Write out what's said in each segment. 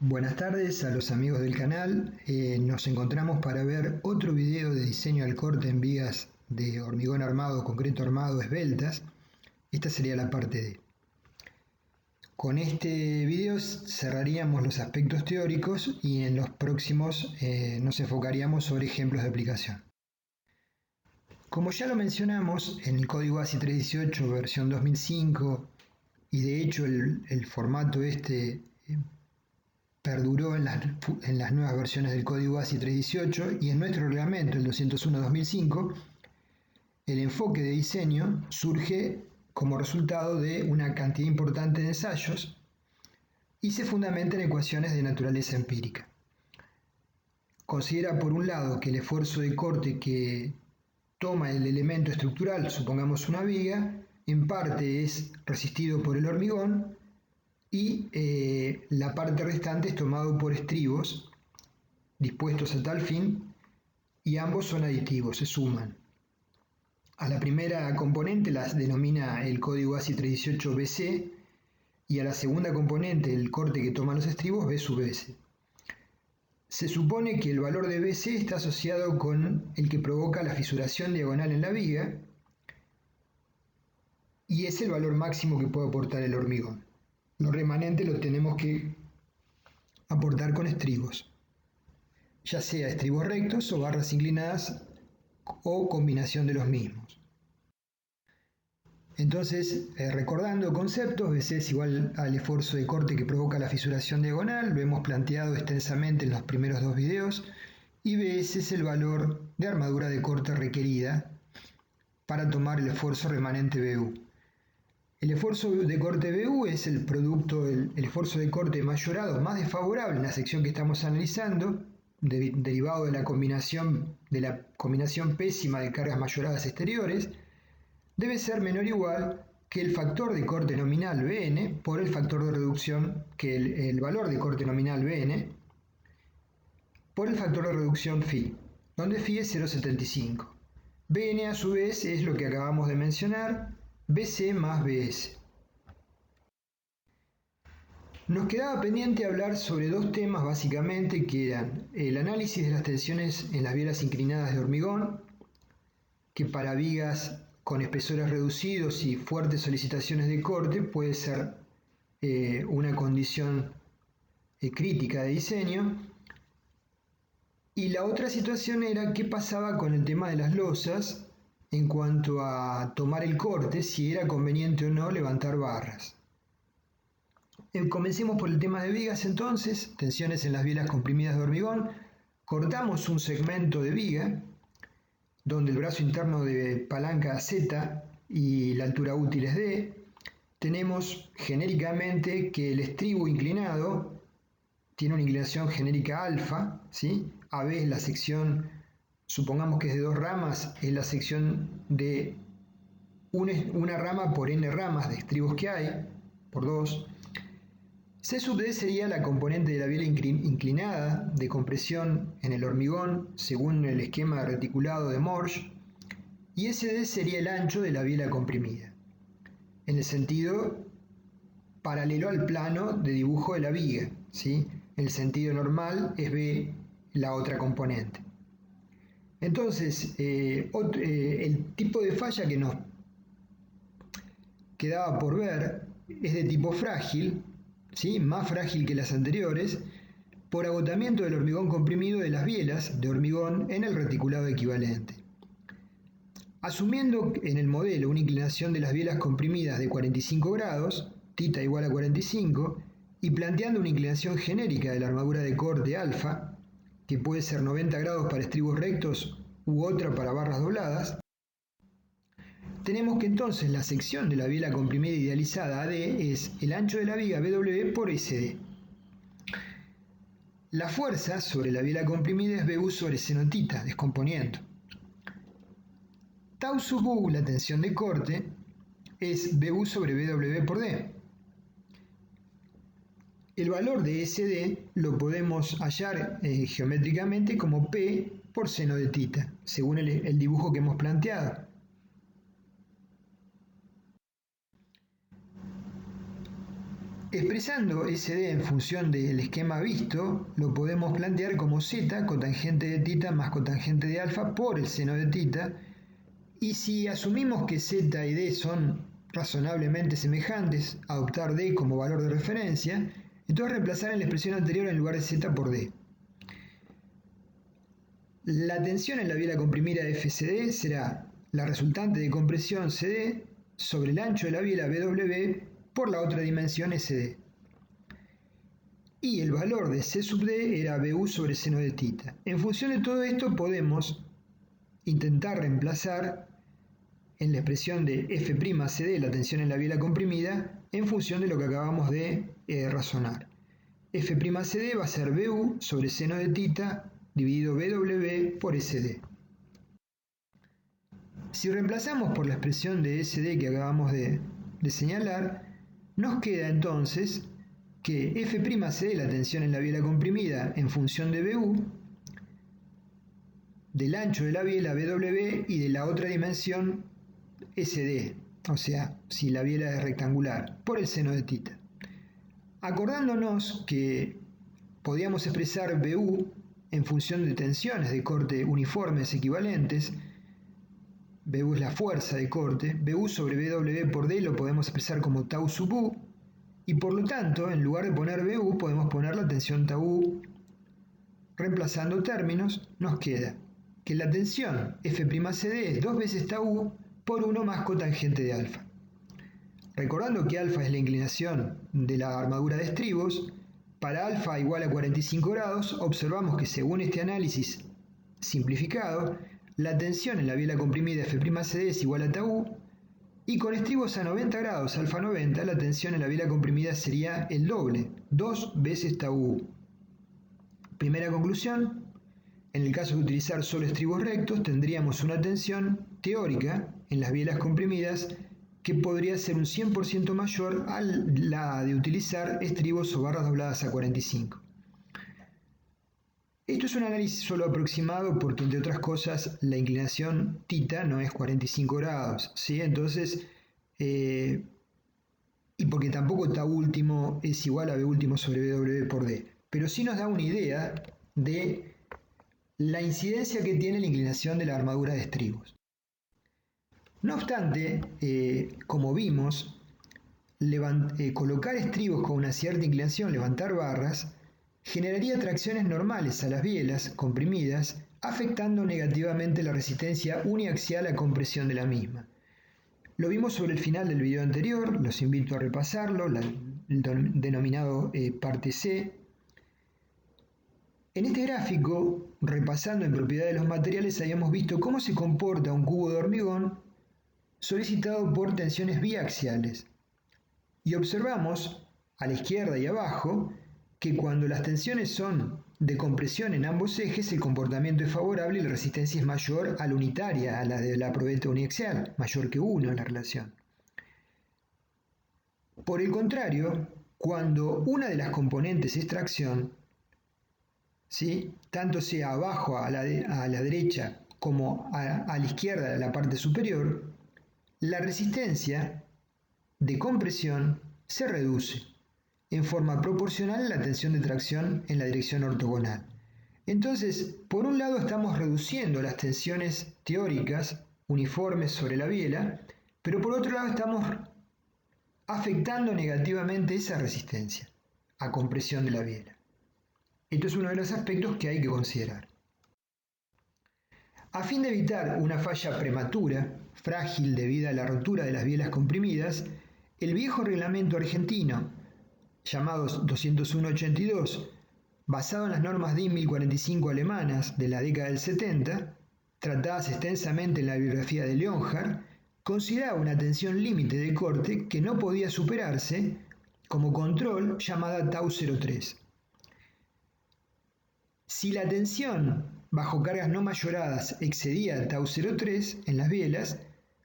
Buenas tardes a los amigos del canal. Nos encontramos para ver otro video de diseño al corte en vigas de hormigón armado, concreto armado, esbeltas. Esta sería la parte D. Con este video cerraríamos los aspectos teóricos y en los próximos nos enfocaríamos sobre ejemplos de aplicación. Como ya lo mencionamos en el código ASI 318 versión 2005, y de hecho el formato perduró en las nuevas versiones del código ASI 318 y en nuestro reglamento, el 201-2005, el enfoque de diseño surge como resultado de una cantidad importante de ensayos y se fundamenta en ecuaciones de naturaleza empírica. Considera por un lado que el esfuerzo de corte que toma el elemento estructural, supongamos una viga, en parte es resistido por el hormigón y la parte restante es tomado por estribos dispuestos a tal fin y ambos son aditivos, se suman. A la primera componente las denomina el código ASI 318 BC y a la segunda componente, el corte que toman los estribos, B sub S. Se supone que el valor de BC está asociado con el que provoca la fisuración diagonal en la viga y es el valor máximo que puede aportar el hormigón. Lo remanente lo tenemos que aportar con estribos, ya sea estribos rectos o barras inclinadas o combinación de los mismos. Entonces, recordando conceptos, BC es igual al esfuerzo de corte que provoca la fisuración diagonal, lo hemos planteado extensamente en los primeros dos videos, y BS es el valor de armadura de corte requerida para tomar el esfuerzo remanente BU. El esfuerzo de corte BU es el producto, el esfuerzo de corte mayorado más desfavorable en la sección que estamos analizando, derivado de la combinación pésima de cargas mayoradas exteriores, debe ser menor o igual que el factor de corte nominal Bn por el factor de reducción, que el valor de corte nominal Bn por el factor de reducción Φ, donde Φ es 0,75. Bn a su vez es lo que acabamos de mencionar, BC más BS. Nos quedaba pendiente hablar sobre dos temas básicamente, que eran el análisis de las tensiones en las bielas inclinadas de hormigón, que para vigas con espesores reducidos y fuertes solicitaciones de corte puede ser una condición crítica de diseño. Y la otra situación era qué pasaba con el tema de las losas en cuanto a tomar el corte, si era conveniente o no levantar barras. Comencemos por el tema de vigas entonces, tensiones en las bielas comprimidas de hormigón. Cortamos un segmento de viga donde el brazo interno de palanca Z y la altura útil es D. Tenemos genéricamente que el estribo inclinado tiene una inclinación genérica alfa, ¿sí? AB es la sección, supongamos que es de dos ramas, es la sección de una rama por n ramas de estribos que hay, por 2. C sub D sería la componente de la biela inclinada de compresión en el hormigón según el esquema reticulado de Morse, y SD sería el ancho de la biela comprimida, en el sentido paralelo al plano de dibujo de la viga, ¿sí? El sentido normal es B, la otra componente. Entonces, el tipo de falla que nos quedaba por ver es de tipo frágil, ¿sí? Más frágil que las anteriores, por agotamiento del hormigón comprimido de las bielas de hormigón en el reticulado equivalente. Asumiendo en el modelo una inclinación de las bielas comprimidas de 45 grados, θ igual a 45, y planteando una inclinación genérica de la armadura de corte alfa, que puede ser 90 grados para estribos rectos u otra para barras dobladas, tenemos que entonces la sección de la biela comprimida idealizada AD es el ancho de la viga BW por SD. La fuerza sobre la biela comprimida es BU sobre seno θ, descomponiendo. Tau sub U, la tensión de corte, es BU sobre BW por D. El valor de SD lo podemos hallar geométricamente como P por seno de θ, según el dibujo que hemos planteado. Expresando SD en función del esquema visto, lo podemos plantear como Z, cotangente de θ más cotangente de alfa por el seno de θ, y si asumimos que Z y D son razonablemente semejantes, adoptar D como valor de referencia, entonces reemplazar en la expresión anterior en lugar de Z por D. La tensión en la biela comprimida FCD será la resultante de compresión CD sobre el ancho de la biela BW por la otra dimensión SD. Y el valor de C sub D era BU sobre seno de θ. En función de todo esto podemos intentar reemplazar en la expresión de F'CD, la tensión en la biela comprimida, en función de lo que acabamos de razonar. F'CD va a ser BU sobre seno de θ dividido BW por SD. Si reemplazamos por la expresión de SD que acabamos de señalar, nos queda entonces que F'CD, la tensión en la biela comprimida, en función de BU, del ancho de la biela BW y de la otra dimensión SD, o sea, si la biela es rectangular, por el seno de θ. Acordándonos que podíamos expresar BU en función de tensiones de corte uniformes equivalentes, BU es la fuerza de corte, BU sobre BW por D lo podemos expresar como tau sub U, y por lo tanto, en lugar de poner BU, podemos poner la tensión tau U. Reemplazando términos, nos queda que la tensión F'CD es 2 veces tau U por 1 más cotangente de alfa. Recordando que alfa es la inclinación de la armadura de estribos, para alfa igual a 45 grados, observamos que según este análisis simplificado, la tensión en la biela comprimida F'CD es igual a tau U, y con estribos a 90 grados, alfa 90, la tensión en la biela comprimida sería el doble, 2 veces tau U. Primera conclusión, en el caso de utilizar solo estribos rectos, tendríamos una tensión teórica en las bielas comprimidas que podría ser un 100% mayor a la de utilizar estribos o barras dobladas a 45. Esto es un análisis solo aproximado porque, entre otras cosas, la inclinación θ no es 45 grados, ¿sí? Entonces, y porque tampoco tau último es igual a B último sobre BW por D. Pero sí nos da una idea de la incidencia que tiene la inclinación de la armadura de estribos. No obstante, como vimos, colocar estribos con una cierta inclinación, levantar barras, generaría tracciones normales a las bielas comprimidas, afectando negativamente la resistencia uniaxial a compresión de la misma. Lo vimos sobre el final del video anterior, los invito a repasarlo, el denominado parte C. En este gráfico, repasando en propiedades de los materiales, habíamos visto cómo se comporta un cubo de hormigón solicitado por tensiones biaxiales. Y observamos, a la izquierda y abajo, que cuando las tensiones son de compresión en ambos ejes, el comportamiento es favorable y la resistencia es mayor a la unitaria, a la de la probeta uniaxial, mayor que 1 en la relación. Por el contrario, cuando una de las componentes es tracción, ¿sí?, tanto sea abajo a la derecha como a la izquierda de la parte superior, la resistencia de compresión se reduce en forma proporcional a la tensión de tracción en la dirección ortogonal. Entonces, por un lado estamos reduciendo las tensiones teóricas uniformes sobre la biela, pero por otro lado estamos afectando negativamente esa resistencia a compresión de la biela. Esto es uno de los aspectos que hay que considerar. A fin de evitar una falla prematura, frágil debido a la rotura de las bielas comprimidas, el viejo reglamento argentino, llamado 201-82, basado en las normas DIN 1045 alemanas de la década del 70, tratadas extensamente en la bibliografía de Leonhardt, consideraba una tensión límite de corte que no podía superarse como control llamada tau 03. Si la tensión bajo cargas no mayoradas excedía tau 03 en las bielas,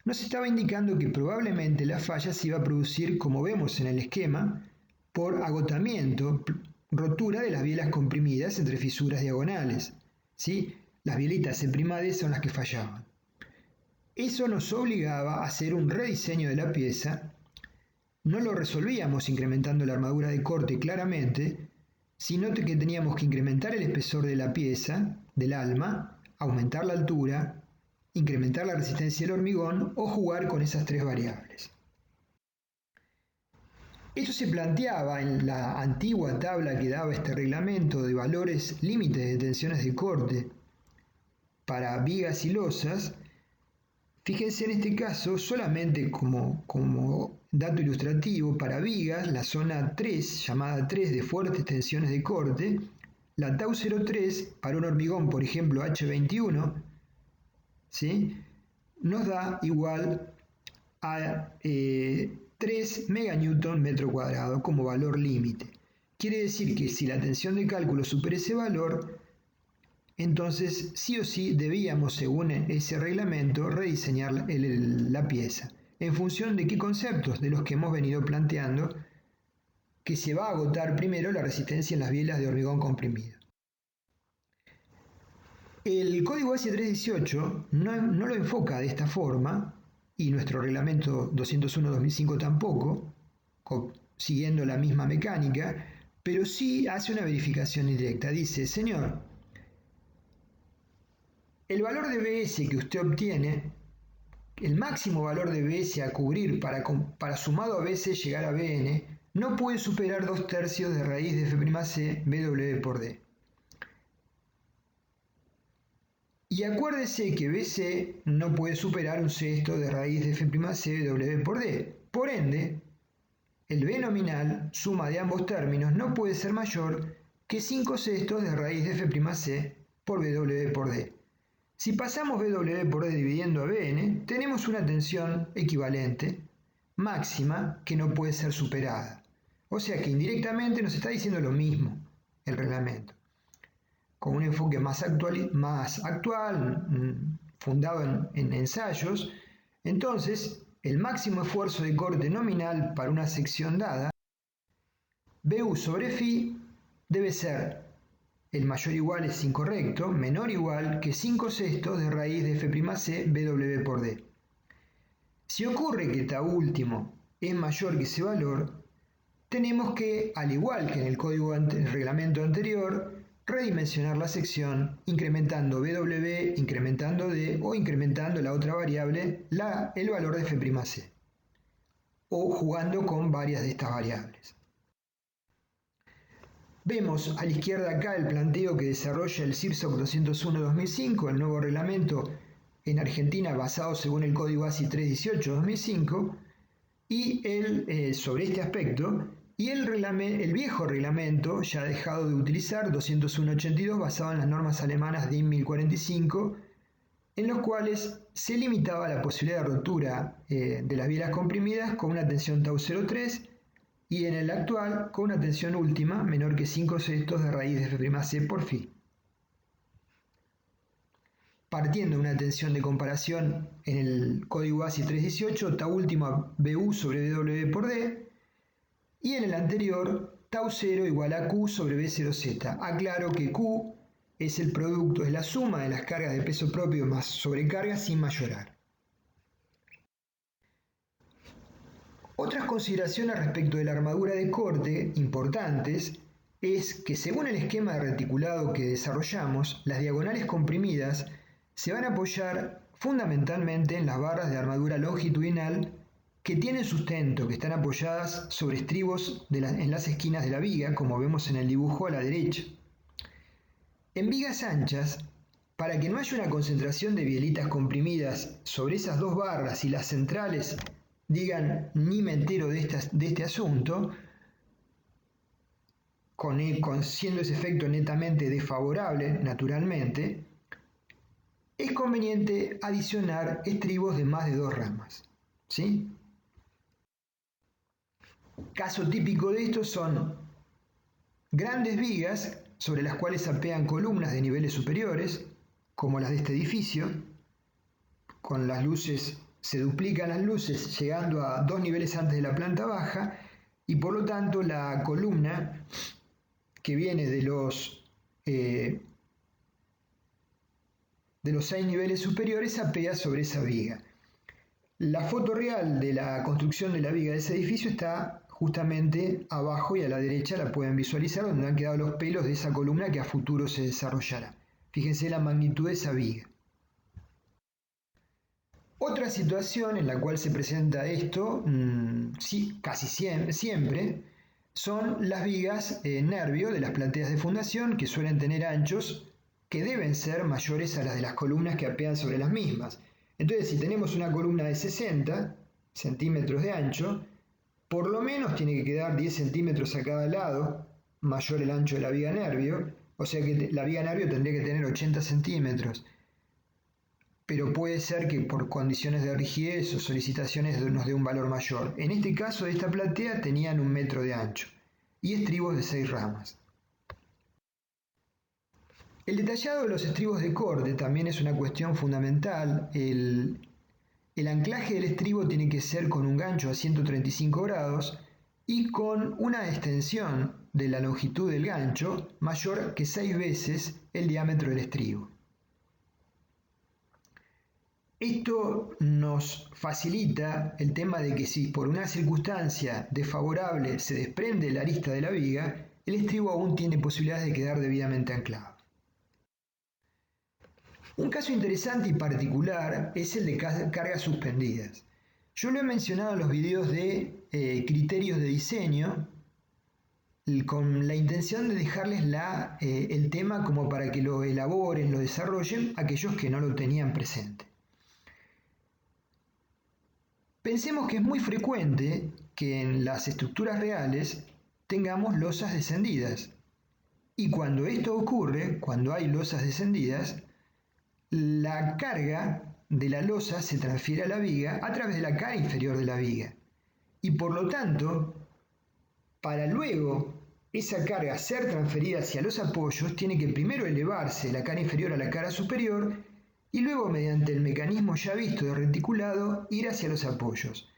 nos estaba indicando que probablemente la falla se iba a producir, como vemos en el esquema, por agotamiento, rotura de las bielas comprimidas entre fisuras diagonales, ¿sí? Las bielitas C'D son las que fallaban. Eso nos obligaba a hacer un rediseño de la pieza no lo resolvíamos incrementando la armadura de corte claramente, sino que teníamos que incrementar el espesor de la pieza, del alma, aumentar la altura, incrementar la resistencia del hormigón o jugar con esas tres variables. Esto se planteaba en la antigua tabla que daba este reglamento de valores límites de tensiones de corte para vigas y losas. Fíjense en este caso, solamente como dato ilustrativo, para vigas, la zona 3, llamada 3 de fuertes tensiones de corte, la tau 03 para un hormigón, por ejemplo, H21, ¿sí?, nos da igual a 3 meganewton metro cuadrado como valor límite. Quiere decir que si la tensión de cálculo supera ese valor, entonces sí o sí debíamos, según ese reglamento, rediseñar la pieza. ¿En función de qué conceptos? De los que hemos venido planteando, que se va a agotar primero la resistencia en las bielas de hormigón comprimido. El código ASI 318 no lo enfoca de esta forma, y nuestro reglamento 201-2005 tampoco, siguiendo la misma mecánica, pero sí hace una verificación indirecta. Dice, señor, el valor de BS que usted obtiene, el máximo valor de BS a cubrir para sumado a BC llegar a BN, no puede superar 2/3 de raíz de F'C BW por D. Y acuérdese que BC no puede superar 1/6 de raíz de F'C W por D. Por ende, el B nominal, suma de ambos términos, no puede ser mayor que 5/6 de raíz de F'C por W por D. Si pasamos BW por D dividiendo a Bn, tenemos una tensión equivalente, máxima, que no puede ser superada. O sea que indirectamente nos está diciendo lo mismo el reglamento, con un enfoque más actual, fundado en ensayos. Entonces, el máximo esfuerzo de corte nominal para una sección dada, Bu sobre Φ, debe ser el mayor o igual es incorrecto, menor o igual que 5/6 de raíz de F'C BW por D. Si ocurre que tau último es mayor que ese valor, tenemos que, al igual que en el reglamento anterior, redimensionar la sección incrementando BW, incrementando D o incrementando la otra variable, el valor de F'C, o jugando con varias de estas variables. Vemos a la izquierda acá el planteo que desarrolla el CIRSOC 201-2005, el nuevo reglamento en Argentina basado según el código ASI 318-2005, y sobre este aspecto, y el viejo reglamento, ya dejado de utilizar, 201-82, basado en las normas alemanas DIN 1045, en los cuales se limitaba la posibilidad de rotura de las bielas comprimidas con una tensión tau 03, y en el actual con una tensión última menor que 5/6 de raíz de F'C por Φ. Partiendo de una tensión de comparación en el código ASI 318, tau última Bu sobre W por D, y en el anterior, tau 0 igual a Q sobre B0Z. Aclaro que Q es el producto, es la suma de las cargas de peso propio más sobrecargas sin mayorar. Otras consideraciones respecto de la armadura de corte importantes es que según el esquema de reticulado que desarrollamos, las diagonales comprimidas se van a apoyar fundamentalmente en las barras de armadura longitudinal que tienen sustento, que están apoyadas sobre estribos en las esquinas de la viga, como vemos en el dibujo a la derecha. En vigas anchas, para que no haya una concentración de bielitas comprimidas sobre esas dos barras y las centrales digan ni me entero de este asunto, siendo ese efecto netamente desfavorable, naturalmente, es conveniente adicionar estribos de más de 2 ramas, ¿sí? Caso típico de esto son grandes vigas sobre las cuales apean columnas de niveles superiores, como las de este edificio, con las luces. Se duplican las luces llegando a 2 niveles antes de la planta baja, y por lo tanto la columna que viene de los 6 niveles superiores apea sobre esa viga. La foto real de la construcción de la viga de ese edificio está justamente abajo y a la derecha la pueden visualizar, donde han quedado los pelos de esa columna que a futuro se desarrollará. Fíjense la magnitud de esa viga. Otra situación en la cual se presenta esto, sí, casi siempre, son las vigas nervio de las plateas de fundación, que suelen tener anchos que deben ser mayores a las de las columnas que apean sobre las mismas. Entonces, si tenemos una columna de 60 centímetros de ancho, por lo menos tiene que quedar 10 centímetros a cada lado, mayor el ancho de la viga nervio, o sea que la viga nervio tendría que tener 80 centímetros. Pero puede ser que por condiciones de rigidez o solicitaciones nos dé un valor mayor. En este caso, esta platea tenían 1 metro de ancho y estribos de 6 ramas. El detallado de los estribos de corte también es una cuestión fundamental. El anclaje del estribo tiene que ser con un gancho a 135 grados y con una extensión de la longitud del gancho mayor que 6 veces el diámetro del estribo. Esto nos facilita el tema de que si por una circunstancia desfavorable se desprende la arista de la viga, el estribo aún tiene posibilidades de quedar debidamente anclado. Un caso interesante y particular es el de cargas suspendidas. Yo lo he mencionado en los videos de criterios de diseño con la intención de dejarles el tema como para que lo elaboren, lo desarrollen aquellos que no lo tenían presente. Pensemos que es muy frecuente que en las estructuras reales tengamos losas descendidas. Y cuando esto ocurre, cuando hay losas descendidas, la carga de la losa se transfiere a la viga a través de la cara inferior de la viga. Y por lo tanto, para luego esa carga ser transferida hacia los apoyos, tiene que primero elevarse la cara inferior a la cara superior y luego mediante el mecanismo ya visto de reticulado ir hacia los apoyos.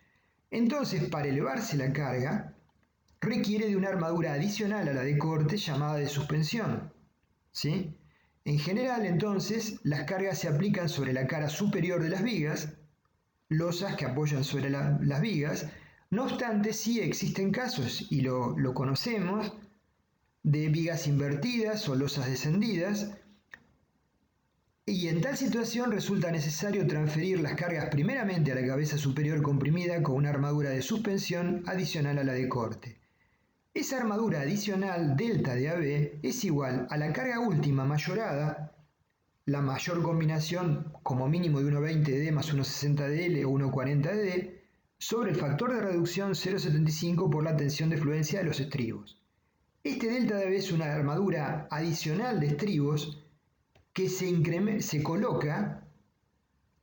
Entonces, para elevarse la carga, requiere de una armadura adicional a la de corte llamada de suspensión, ¿sí? En general, entonces, las cargas se aplican sobre la cara superior de las vigas, losas que apoyan sobre las vigas. No obstante, sí existen casos, y lo conocemos, de vigas invertidas o losas descendidas, y en tal situación resulta necesario transferir las cargas primeramente a la cabeza superior comprimida con una armadura de suspensión adicional a la de corte. Esa armadura adicional delta de AB es igual a la carga última mayorada, la mayor combinación como mínimo de 1,20D más 1,60DL o 1,40D, sobre el factor de reducción 0,75 por la tensión de fluencia de los estribos. Este delta de AB es una armadura adicional de estribos que se coloca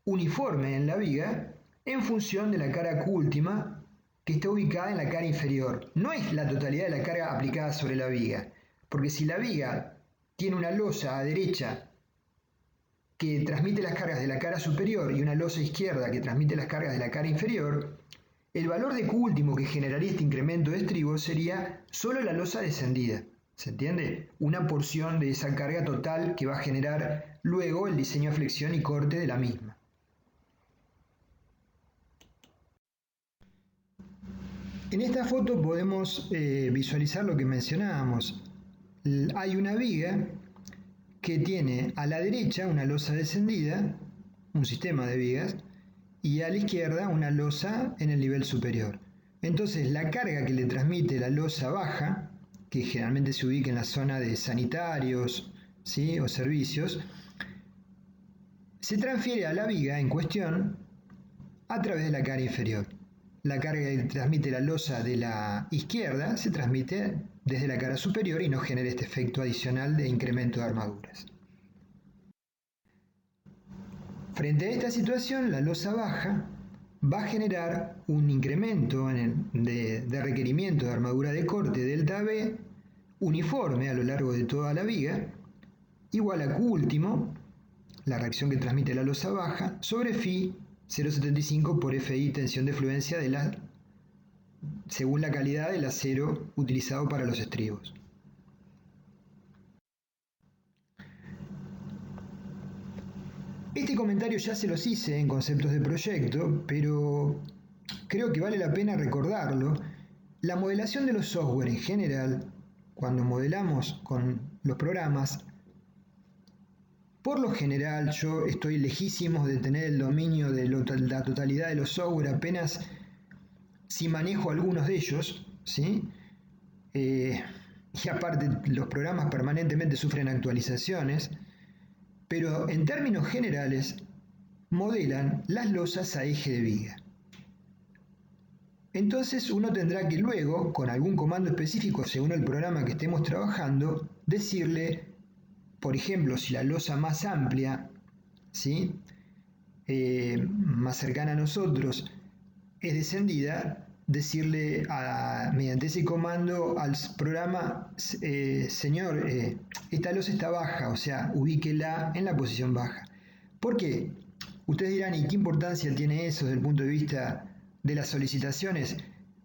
uniforme en la viga en función de la cara Q última que está ubicada en la cara inferior. No es la totalidad de la carga aplicada sobre la viga, porque si la viga tiene una losa a derecha que transmite las cargas de la cara superior y una losa izquierda que transmite las cargas de la cara inferior, el valor de Q último que generaría este incremento de estribos sería solo la losa descendida. ¿Se entiende? Una porción de esa carga total que va a generar luego el diseño de flexión y corte de la misma. En esta foto podemos visualizar lo que mencionábamos. Hay una viga que tiene a la derecha una losa descendida, un sistema de vigas, y a la izquierda una losa en el nivel superior. Entonces la carga que le transmite la losa baja, que generalmente se ubica en la zona de sanitarios, ¿sí?, o servicios, se transfiere a la viga en cuestión a través de la cara inferior. La carga que transmite la losa de la izquierda se transmite desde la cara superior y no genera este efecto adicional de incremento de armaduras. Frente a esta situación, la losa baja va a generar un incremento de requerimiento de armadura de corte delta B uniforme a lo largo de toda la viga, igual a Q último, la reacción que transmite la losa baja, sobre Φ 0,75 por Fi tensión de fluencia según la calidad del acero utilizado para los estribos. Este comentario ya se los hice en conceptos de proyecto, pero creo que vale la pena recordarlo. La modelación de los software en general, cuando modelamos con los programas, por lo general yo estoy lejísimos de tener el dominio de la totalidad de los software, apenas si manejo algunos de ellos, ¿sí? Y aparte los programas permanentemente sufren actualizaciones, pero en términos generales modelan las losas a eje de viga. Entonces uno tendrá que luego, con algún comando específico según el programa que estemos trabajando, decirle, por ejemplo, si la losa más amplia, ¿sí? Más cercana a nosotros, es descendida, decirle mediante ese comando al programa, señor, esta losa está baja, o sea, ubíquela en la posición baja. ¿Por qué? Ustedes dirán, ¿y qué importancia tiene eso desde el punto de vista de las solicitaciones?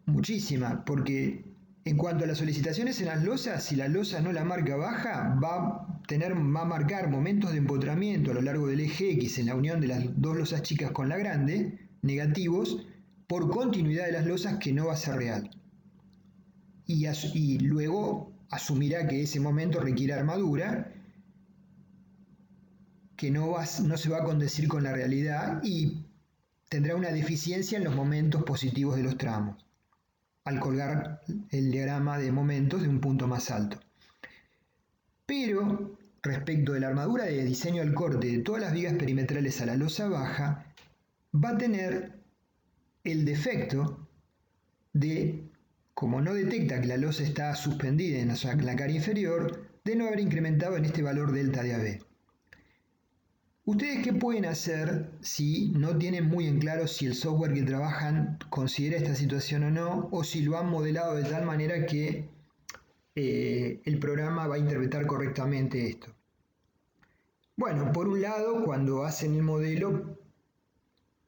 Muchísima, porque en cuanto a las solicitaciones en las losas, si la losa no la marca baja, va a marcar momentos de empotramiento a lo largo del eje X en la unión de las dos losas chicas con la grande, negativos, por continuidad de las losas que no va a ser real. Y luego asumirá que ese momento requiere armadura, que no se va a condecir con la realidad y tendrá una deficiencia en los momentos positivos de los tramos, al colgar el diagrama de momentos de un punto más alto. Pero respecto de la armadura de diseño al corte de todas las vigas perimetrales a la losa baja, va a tener el defecto de, como no detecta que la losa está suspendida en la cara inferior, de no haber incrementado en este valor delta de AB. ¿Ustedes qué pueden hacer si no tienen muy en claro si el software que trabajan considera esta situación o no, o si lo han modelado de tal manera que el programa va a interpretar correctamente esto? Bueno, por un lado, cuando hacen el modelo,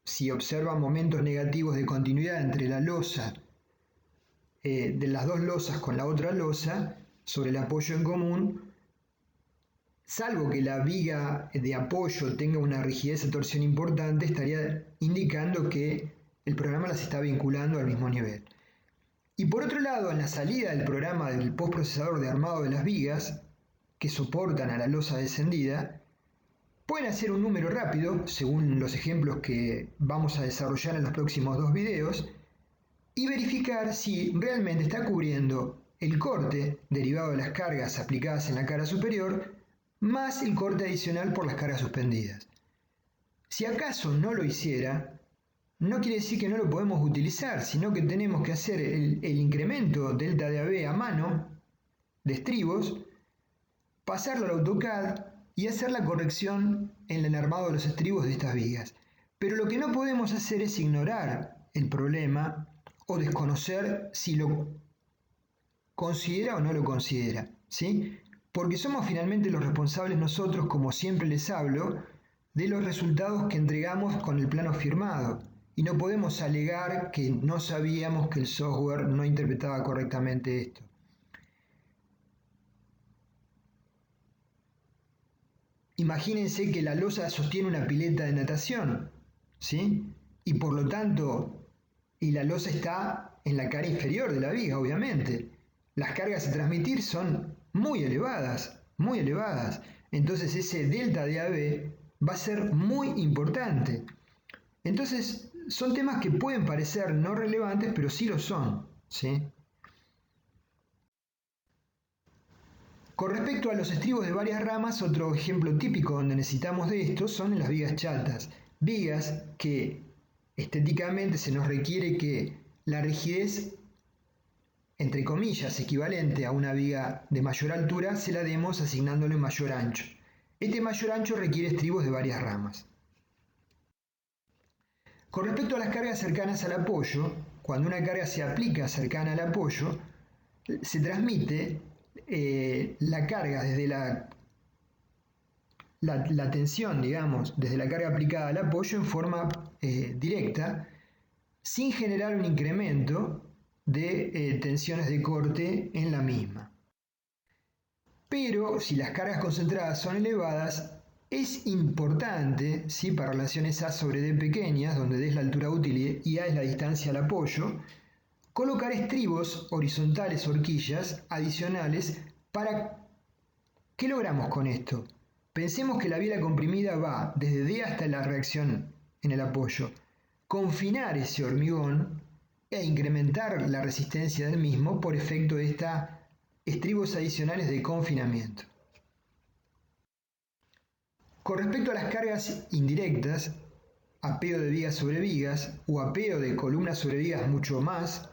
si observan momentos negativos de continuidad entre la losa, de las dos losas con la otra losa, sobre el apoyo en común, salvo que la viga de apoyo tenga una rigidez de torsión importante, estaría indicando que el programa las está vinculando al mismo nivel. Y por otro lado, en la salida del programa del postprocesador de armado de las vigas, que soportan a la losa descendida, pueden hacer un número rápido, según los ejemplos que vamos a desarrollar en los próximos 2 videos, y verificar si realmente está cubriendo el corte derivado de las cargas aplicadas en la cara superior, más el corte adicional por las cargas suspendidas. Si acaso no lo hiciera, no quiere decir que no lo podemos utilizar, sino que tenemos que hacer el incremento delta de AB a mano de estribos, pasarlo al AutoCAD y hacer la corrección en el armado de los estribos de estas vigas. Pero lo que no podemos hacer es ignorar el problema o desconocer si lo considera o no lo considera, ¿sí? Porque somos finalmente los responsables nosotros, como siempre les hablo, de los resultados que entregamos con el plano firmado. Y no podemos alegar que no sabíamos que el software no interpretaba correctamente esto. Imagínense que la losa sostiene una pileta de natación, ¿sí? Y por lo tanto, la losa está en la cara inferior de la viga, obviamente. Las cargas a transmitir son muy elevadas, muy elevadas. Entonces ese delta de AB va a ser muy importante. Entonces son temas que pueden parecer no relevantes, pero sí lo son, ¿sí? Con respecto a los estribos de varias ramas, otro ejemplo típico donde necesitamos de esto son en las vigas chatas. Vigas que estéticamente se nos requiere que la rigidez, entre comillas, equivalente a una viga de mayor altura, se la demos asignándole mayor ancho. Este mayor ancho requiere estribos de varias ramas. Con respecto a las cargas cercanas al apoyo, cuando una carga se aplica cercana al apoyo, se transmite la carga desde la tensión, digamos, desde la carga aplicada al apoyo en forma directa, sin generar un incremento de tensiones de corte en la misma. Pero si las cargas concentradas son elevadas, Es importante, ¿sí? Para relaciones A sobre D pequeñas, donde D es la altura útil y A es la distancia al apoyo, colocar estribos horizontales, horquillas, adicionales para... ¿Qué logramos con esto? Pensemos que la biela comprimida va desde D hasta la reacción en el apoyo. Confinar ese hormigón e incrementar la resistencia del mismo por efecto de estos estribos adicionales de confinamiento. Con respecto a las cargas indirectas, apeo de vigas sobre vigas o apeo de columnas sobre vigas mucho más,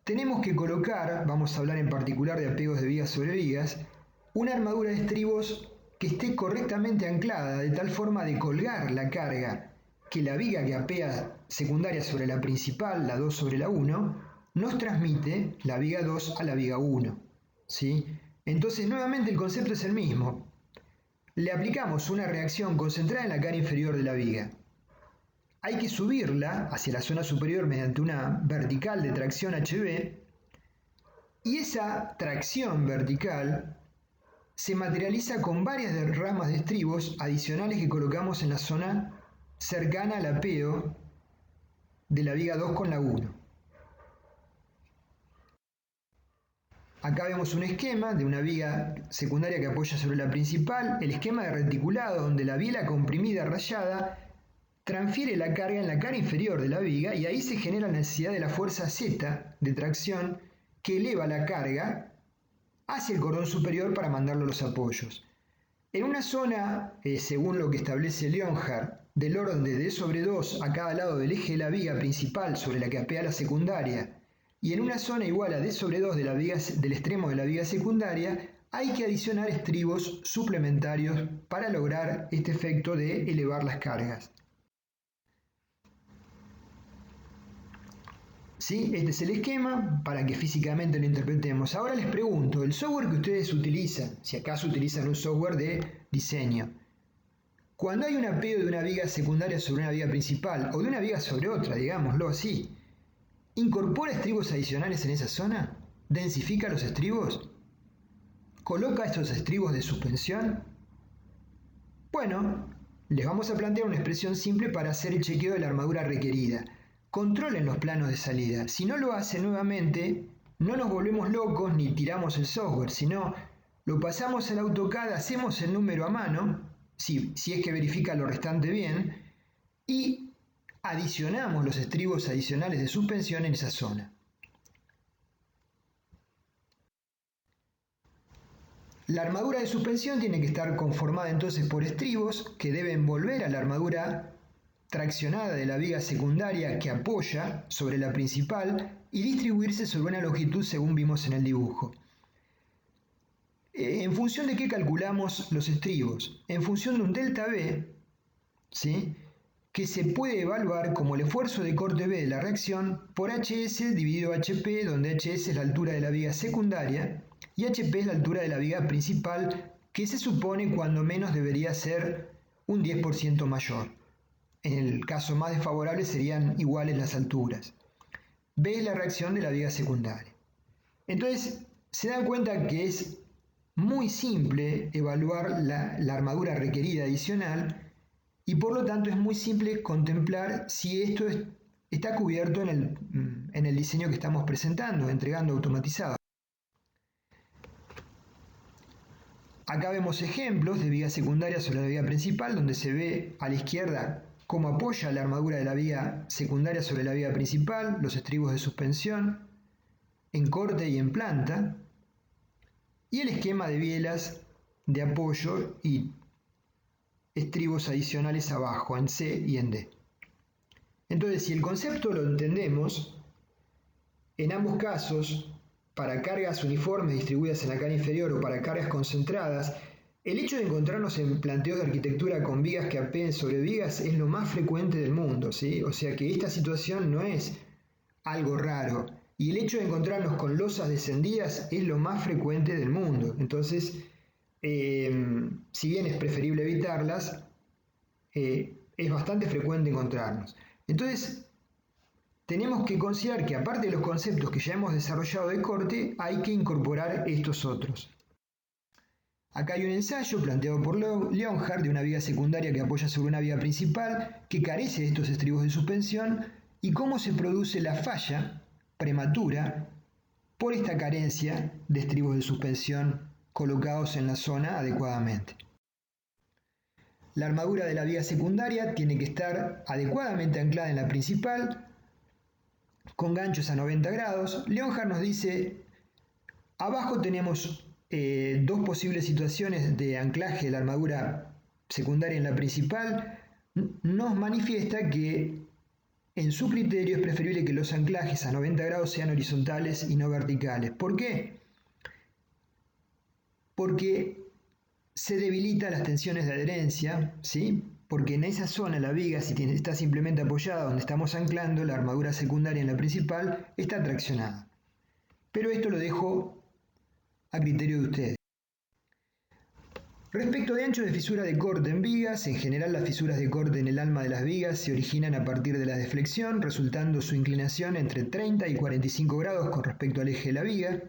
tenemos que colocar, vamos a hablar en particular de apeos de vigas sobre vigas, una armadura de estribos que esté correctamente anclada de tal forma de colgar la carga que la viga que apea secundaria sobre la principal, la 2 sobre la 1, nos transmite la viga 2 a la viga 1. ¿Sí? Entonces nuevamente el concepto es el mismo. Le aplicamos una reacción concentrada en la cara inferior de la viga. Hay que subirla hacia la zona superior mediante una vertical de tracción HB y esa tracción vertical se materializa con varias ramas de estribos adicionales que colocamos en la zona cercana al apeo de la viga 2 con la 1. Acá vemos un esquema de una viga secundaria que apoya sobre la principal, el esquema de reticulado donde la biela comprimida rayada transfiere la carga en la cara inferior de la viga y ahí se genera la necesidad de la fuerza Z de tracción que eleva la carga hacia el cordón superior para mandarlo a los apoyos. En una zona, según lo que establece Leonhardt, del orden de D sobre 2 a cada lado del eje de la viga principal sobre la que apea la secundaria, y en una zona igual a D sobre 2 del extremo de la viga secundaria, hay que adicionar estribos suplementarios para lograr este efecto de elevar las cargas. ¿Sí? Este es el esquema para que físicamente lo interpretemos. Ahora les pregunto, el software que ustedes utilizan, si acaso utilizan un software de diseño, cuando hay un apeo de una viga secundaria sobre una viga principal o de una viga sobre otra, digámoslo así, ¿incorpora estribos adicionales en esa zona? ¿Densifica los estribos? ¿Coloca estos estribos de suspensión? Bueno, les vamos a plantear una expresión simple para hacer el chequeo de la armadura requerida. Controlen los planos de salida. Si no lo hacen nuevamente, no nos volvemos locos ni tiramos el software, sino lo pasamos al AutoCAD, hacemos el número a mano, si es que verifica lo restante bien, y adicionamos los estribos adicionales de suspensión en esa zona. La armadura de suspensión tiene que estar conformada entonces por estribos que deben volver a la armadura traccionada de la viga secundaria que apoya sobre la principal y distribuirse sobre una longitud según vimos en el dibujo. ¿En función de qué calculamos los estribos? En función de un delta B, ¿sí?, que se puede evaluar como el esfuerzo de corte B de la reacción por HS dividido HP, donde HS es la altura de la viga secundaria y HP es la altura de la viga principal, que se supone cuando menos debería ser un 10% mayor. En el caso más desfavorable serían iguales las alturas. B es la reacción de la viga secundaria. Entonces, se dan cuenta que es muy simple evaluar la armadura requerida adicional y por lo tanto es muy simple contemplar si esto está cubierto en el diseño que estamos presentando, entregando automatizado. Acá vemos ejemplos de viga secundaria sobre la viga principal, donde se ve a la izquierda cómo apoya la armadura de la viga secundaria sobre la viga principal, los estribos de suspensión, en corte y en planta, y el esquema de bielas de apoyo y estribos adicionales abajo, en C y en D. Entonces, si el concepto lo entendemos, en ambos casos, para cargas uniformes distribuidas en la cara inferior o para cargas concentradas, el hecho de encontrarnos en planteos de arquitectura con vigas que apeen sobre vigas es lo más frecuente del mundo, ¿sí? O sea que esta situación no es algo raro. Y el hecho de encontrarnos con losas descendidas es lo más frecuente del mundo. Entonces, si bien es preferible evitarlas, es bastante frecuente encontrarnos. Entonces, tenemos que considerar que aparte de los conceptos que ya hemos desarrollado de corte, hay que incorporar estos otros. Acá hay un ensayo planteado por Leonhardt de una viga secundaria que apoya sobre una viga principal que carece de estos estribos de suspensión y cómo se produce la falla prematura por esta carencia de estribos de suspensión colocados en la zona adecuadamente. La armadura de la viga secundaria tiene que estar adecuadamente anclada en la principal, con ganchos a 90 grados. Leonhardt nos dice, abajo tenemos dos posibles situaciones de anclaje de la armadura secundaria en la principal. Nos manifiesta que en su criterio es preferible que los anclajes a 90 grados sean horizontales y no verticales. ¿Por qué? Porque se debilitan las tensiones de adherencia, ¿sí? Porque en esa zona la viga, si está simplemente apoyada donde estamos anclando, la armadura secundaria en la principal está traccionada. Pero esto lo dejo a criterio de ustedes. Respecto de ancho de fisura de corte en vigas, en general las fisuras de corte en el alma de las vigas se originan a partir de la deflexión, resultando su inclinación entre 30 y 45 grados con respecto al eje de la viga.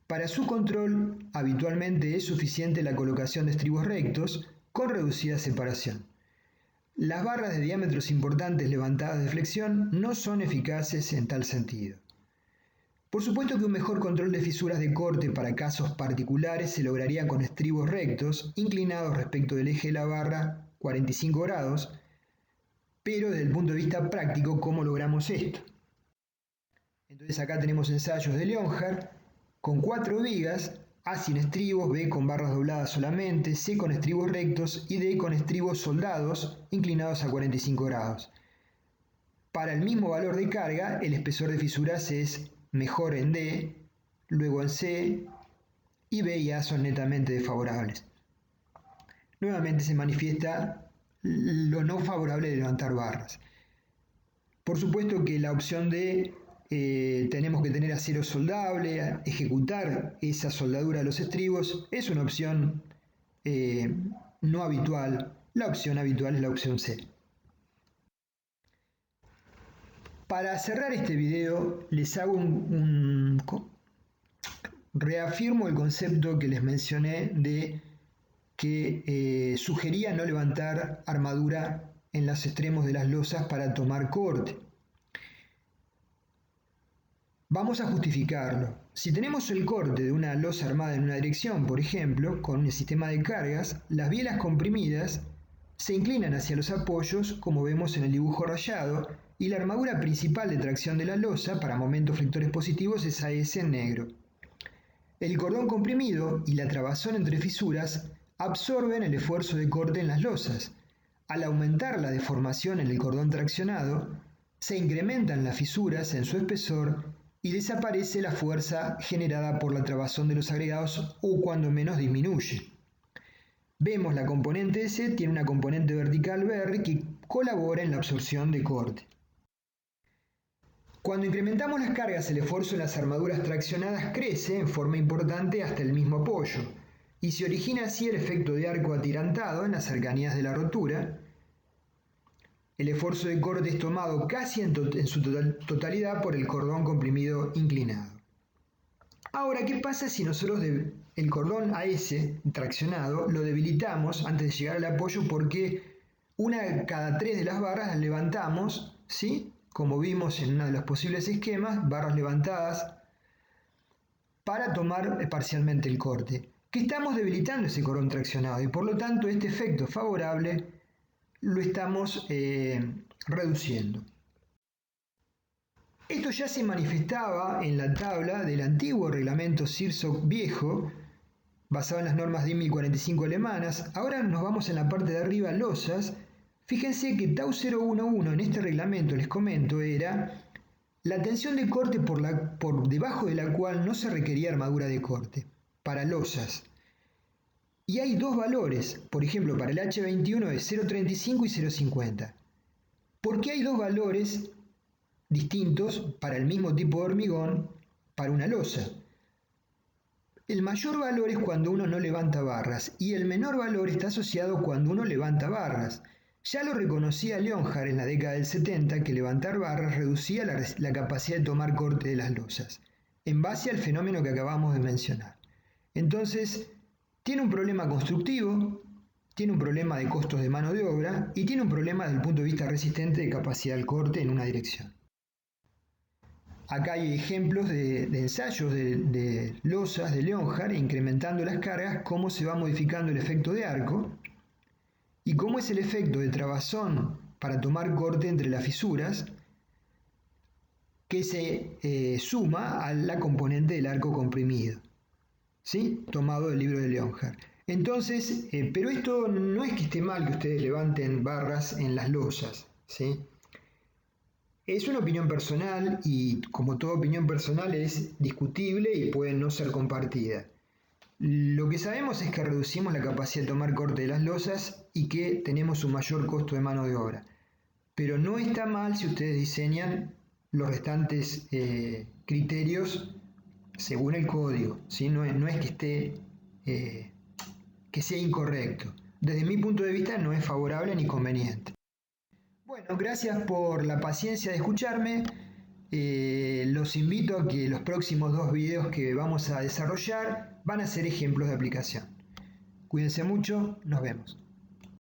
Para su control, habitualmente es suficiente la colocación de estribos rectos con reducida separación. Las barras de diámetros importantes levantadas de flexión no son eficaces en tal sentido. Por supuesto que un mejor control de fisuras de corte para casos particulares se lograría con estribos rectos, inclinados respecto del eje de la barra 45 grados, pero desde el punto de vista práctico, ¿cómo logramos esto? Entonces acá tenemos ensayos de Leonhardt con 4 vigas, A sin estribos, B con barras dobladas solamente, C con estribos rectos y D con estribos soldados inclinados a 45 grados. Para el mismo valor de carga, el espesor de fisuras es mejor en D, luego en C, y B y A son netamente desfavorables. Nuevamente se manifiesta lo no favorable de levantar barras. Por supuesto que la opción D, tenemos que tener acero soldable, ejecutar esa soldadura de los estribos, es una opción no habitual. La opción habitual es la opción C. Para cerrar este video les hago reafirmo el concepto que les mencioné de que sugería no levantar armadura en los extremos de las losas para tomar corte. Vamos a justificarlo. Si tenemos el corte de una losa armada en una dirección, por ejemplo, con un sistema de cargas, las bielas comprimidas se inclinan hacia los apoyos, como vemos en el dibujo rayado, y la armadura principal de tracción de la losa para momentos flectores positivos es AS en negro. El cordón comprimido y la trabazón entre fisuras absorben el esfuerzo de corte en las losas. Al aumentar la deformación en el cordón traccionado, se incrementan las fisuras en su espesor y desaparece la fuerza generada por la trabazón de los agregados o cuando menos disminuye. Vemos la componente S tiene una componente vertical BR que colabora en la absorción de corte. Cuando incrementamos las cargas, el esfuerzo en las armaduras traccionadas crece en forma importante hasta el mismo apoyo, y se origina así el efecto de arco atirantado en las cercanías de la rotura. El esfuerzo de corte es tomado casi en su totalidad por el cordón comprimido inclinado. Ahora, ¿qué pasa si nosotros el cordón AS traccionado lo debilitamos antes de llegar al apoyo porque una de cada 3 de las barras las levantamos, ¿sí? Como vimos en uno de los posibles esquemas, barras levantadas para tomar parcialmente el corte, que estamos debilitando ese cordón traccionado y por lo tanto este efecto favorable lo estamos reduciendo. Esto ya se manifestaba en la tabla del antiguo reglamento SIRSOC viejo, basado en las normas DIN 1045 alemanas. Ahora nos vamos en la parte de arriba, losas. Fíjense que TAU 011 en este reglamento, les comento, era la tensión de corte por debajo de la cual no se requería armadura de corte, para losas. Y hay dos valores, por ejemplo, para el H21 es 0.35 y 0.50. ¿Por qué hay dos valores distintos para el mismo tipo de hormigón para una losa? El mayor valor es cuando uno no levanta barras y el menor valor está asociado cuando uno levanta barras. Ya lo reconocía Leonhardt en la década del 70 que levantar barras reducía la capacidad de tomar corte de las losas, en base al fenómeno que acabamos de mencionar. Entonces, Tiene un problema constructivo, tiene un problema de costos de mano de obra y tiene un problema desde el punto de vista resistente de capacidad del corte en una dirección. Acá hay ejemplos de ensayos de losas de Leonhardt incrementando las cargas, cómo se va modificando el efecto de arco y cómo es el efecto de trabazón para tomar corte entre las fisuras que se suma a la componente del arco comprimido, ¿sí? Tomado del libro de Leonhardt. Entonces, pero esto no es que esté mal que ustedes levanten barras en las losas, ¿sí? Es una opinión personal y como toda opinión personal es discutible y puede no ser compartida. Lo que sabemos es que reducimos la capacidad de tomar corte de las losas y que tenemos un mayor costo de mano de obra. Pero no está mal si ustedes diseñan los restantes criterios según el código, ¿sí? No es que esté que sea incorrecto. Desde mi punto de vista no es favorable ni conveniente. Bueno, gracias por la paciencia de escucharme. Los invito a que los próximos 2 videos que vamos a desarrollar van a ser ejemplos de aplicación. Cuídense mucho, nos vemos.